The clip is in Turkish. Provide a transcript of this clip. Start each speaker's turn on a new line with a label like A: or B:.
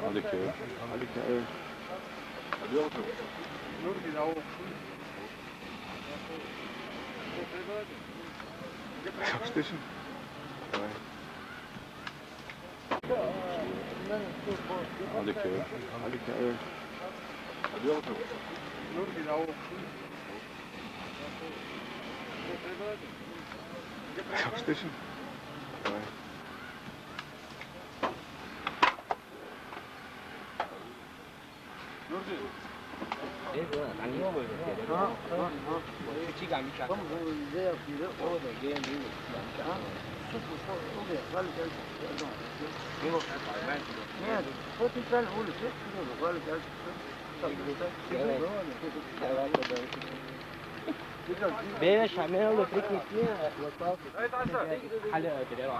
A: Ali köy. Ali köy. Yok. Nur gidiyor. Station. Ali köy. Ali köy. Yok. Nur gidiyor. Station.
B: Beni şamel olur peki niye? Hadi ödüyor.